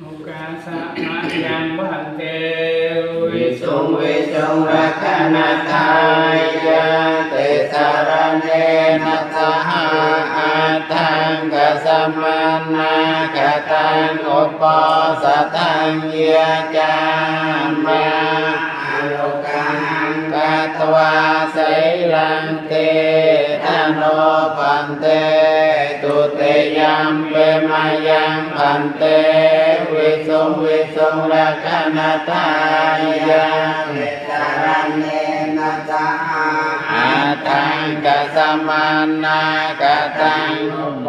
โอกาสะมะยังพันเตวิสุงวิสุงรักนาทายาเตสารเนนัสหาอาทังกัสมานาคตังอุปสตังเยจามาโลกังกัตวาไสลังเตทโนปันเตตุเตยัมเปมายังพันเตวิสุงวิสุงรักนาทายาเตสารเนนัสหาอาทังกัสมานาคตังอุป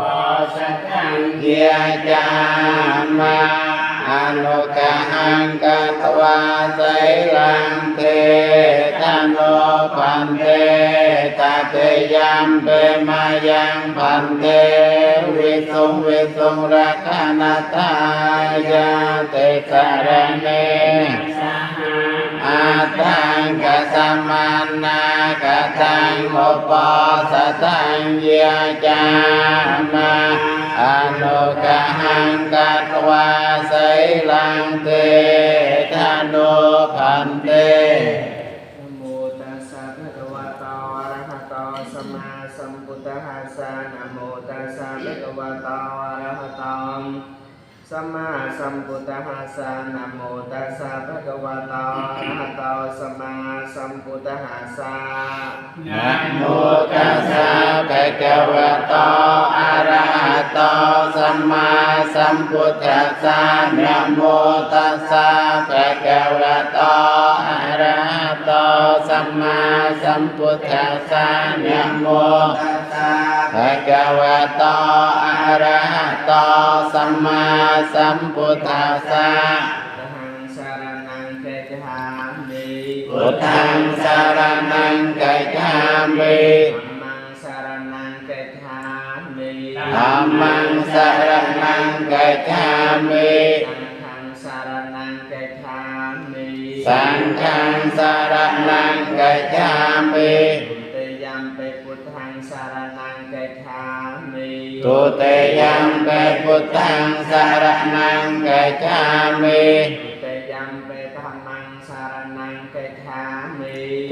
สตังเยจามาอโลกังกัตวาไสลังเตทโนพันเตตเตยัมเปมายังพันเตวิสุงวิสุงรักนาทายาเตสารเนอาทังกัสมานาคตังอุปสตังเยจามาอโลกังกัตวาไสลังเตทโนพันเตนะโมตัสสะภะคะวะโตอะระหะโตสัมมาสัมพุทธัสสะนะโมตัสสะภะคะวะโตอะระหะโตสัมมาสัมพุทธัสสะนะโมตัสสะภะคะวะโตอะระหะโตสัมมาสัมพุทธัสสะนะโมตัสสะภะคะวะโตอะระหะโตสัมมาสัมพุทธัสสะนะโมตัสสะภะคะวะโตอะระหะโตสัมมาสัมพุทธัสสะนะโมตัสสะภะคะวะโตอะระหะโตสัมมาสัมพุทธัสสะพุทธังสารนังกัจฉามิธัมมังสารนังกัจฉามิสังฆังสารนังกัจฉามิตุเตยัมเปพุทธังสารนังกัจฉามิ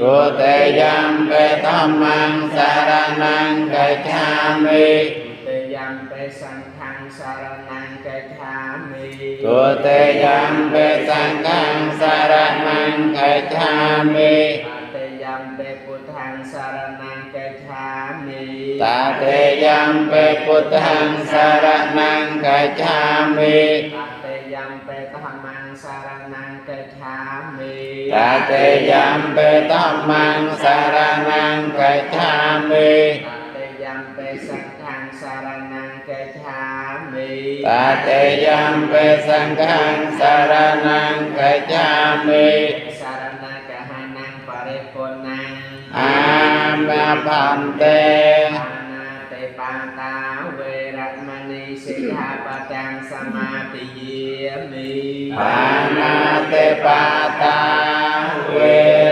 ตุเตยัมเปธัมมังสารนังกัจฉามิสังฆังสารนังกัจฉามิ ตุเตยัมเปสังฆังสารนังกัจฉามิตเตยัมเปพุทธังสารนังกัจฉามิตาเตยัมเปพุทธังสารนังกัจฉามิตเตยัมเปธัมมังสารนังกัจฉามิตาเตยัมเปธัมมังสารนังกัจฉามิตเตยัมเปสังฆังสารนังกัจฉามิตาเตยัมเปสังฆังสารนังกัจฉามิสารนังกหานังปริปุณังอามาพันเตปานาเตปาตาเวรมณีสิกขาปะทังสมาธิเยมิปานาเตปาตาเว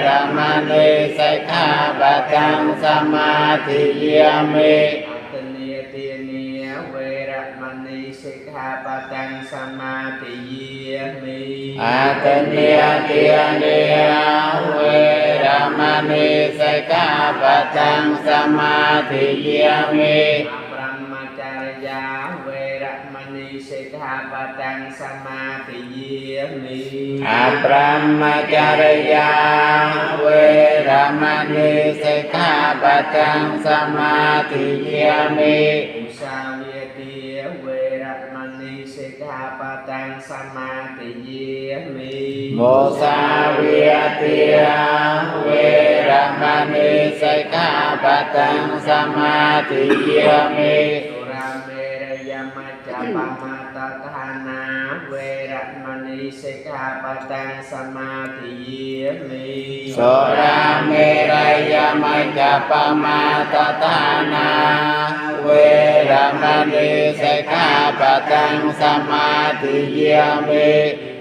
รมณีสิกขาปะทังสมาธิเยมิอัตเนียเตียเนียเวรมณีสิกขาปะทังสมาธิเยมิอัตเนียเตียเนียเวรมณีสิกขาปะทังสมาธิเยมิปรมัจจารยาเวรมณีสิกขาปะทังสมาธิเยมิอะปรมัจจารยาเวรมณีสิกขาปะทังสมาธิเยมิอุสาเวทีเวรมณีสิกขาปะทังสมาธิเยมิโมสาเวทีเวรมณีสิกขาปะทังสมาธิเยมิสุราเมรยมัจจปมาตทานาเวรมณีสิกขาปะทังสมาธิเยมิสุราเมรยมัจจปมาตทานาเวรมณีสิกขาปะทังสมาธิเยมิ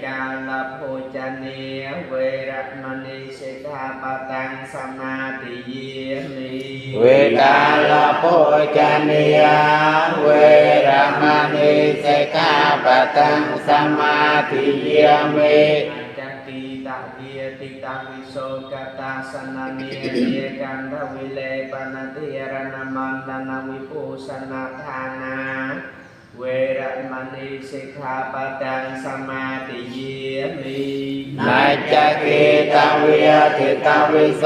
กาลโภจ จานิเวรมณีสิกขาปะทังสมาธิเยมิ เวกาลโภชนิยาเวรมณีสิกขาปะทังสมาธิเยมิ จักติตะเวียติตังวิโสกตาสนาเนียเยกันทวิเลปนติยรณมันดานาวิภูสนาทานาเวรมณีสิกขาปะทังสมาธิเยมิ นาจักขิตเวียติตวิโส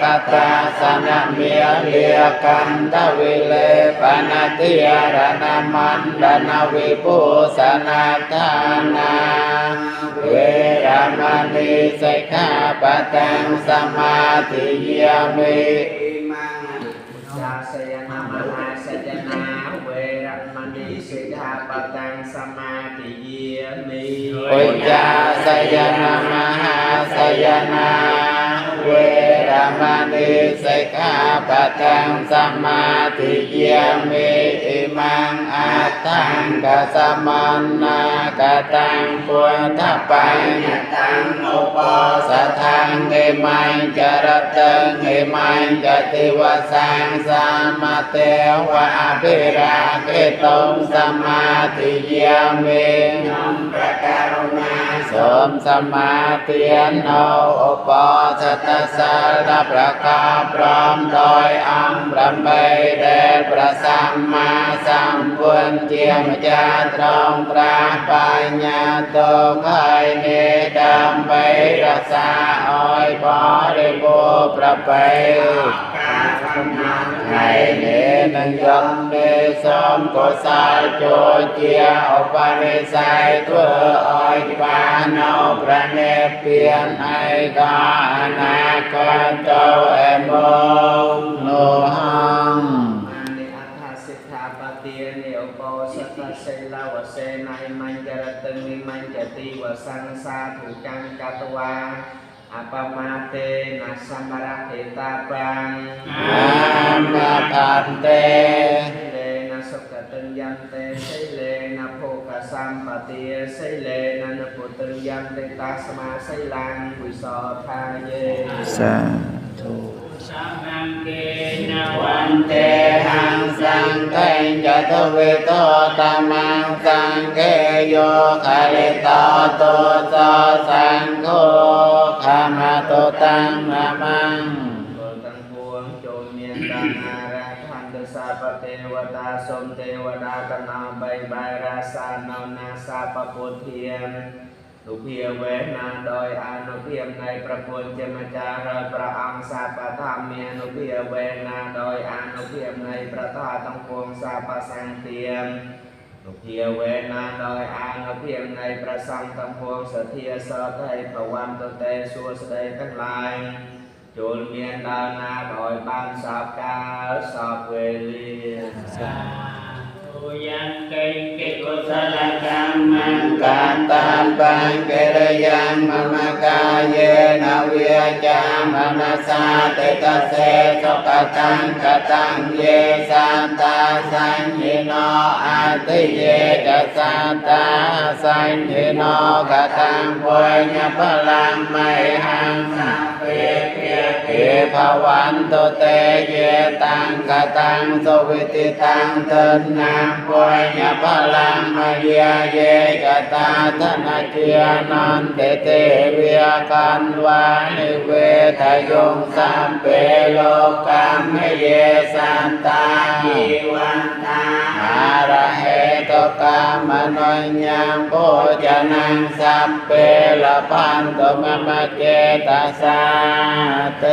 กตาสนะเมียเลียกันทวิเลปนติยรณมันดานาวิภูสนาทานาเวรมณีสิกขาปะทังสมาธิเยมิ สาสยนามหาสยนาเวรมณีสิกขาปะทังสมาธิเยมิ ปุญญาสยนามหาสยนาเวรมณีสิกขาปะทังสมาธิเยมิอิมังอัตถังกัสสมันนากตังปุถทปัญญตังอุปสัทธังเอมังจรตังเอมังจติวสังสามาเตวะอภิราเกตุงสมาธิเยมิประการุณาสมสมาธิโนอุปสัตตสัลลประกาพร้อมโดยอัมพระเมแด่พระสัมมาสัมพุทธเจ้าจะตรองพระปัญญาโตภายในดำไปรักษาอ้อยบริบูรณ์ประเพให้เนนังยมเนสมกุศลโจเจียอุปนิสัยตัวอ้อยปานเอาพระเนตรเปลี่ยนให้กาอนาคตโตเอโมโนหังอันนี้อัฏฐสิกขาปะเตียเนอุปสัตตเสลาวเสนัยมันจรตึงนิมันจติวสังสาถุจังกัตวาอปมาเตนะสัมมาระเทตาปังอามาทันเตเลนะสุขตึงยันเตไสเลนะโภคสัมปติไสเลนะนปุตึงยันเตตัสมาไสลังวิโสทาเยสาธุสังฆเกณวันเตหังสังฆังจตุเวโตตัมมังสังเกโยคาลิโตโตโตสังโฆขมาโตตังนามังตั้งพวงโจมเมียนดานาราคันตุสาปเทวตาสมเทวดาตนาใบใบราสานานาสาปปุถเทียนนุเพียเวนาโดยอนุเพียมในประพุทธเมจารพระอังสาปธรรมเมียนุเพียเวนาโดยอนุเพียมในประธาตังพวงสาปสังเทียมนุเพียเวนาโดยอนุเพียมในประสังตังพวงสเทียสไทยภวันตุเตสัวสเดทั้งหลายจูลเมียนดานาโดยบานสอบกาสอบเวลียังเก่งเก่งกุศลกรรมังการตามปังเกรยังมมกายเยนะเวียจามนัสสาเตตเสสกตังกตังเยสันตาสัญญิโนอาทิเยจัสสันตาสัญญิโนกตังปุญญพลังไมหังสัพเพเพียเกภวันตุเตเยตังกตังสวิติตังเทินนาปุญญพลังมายาเยกตาธนาเทียนันเตเตเวียกันวานิเวทยงสัมเปโลกามเยสันตาหิวันตาอาระเหตุกามโนยังโพจนังสัพเปละพันตุมะเจตสาเต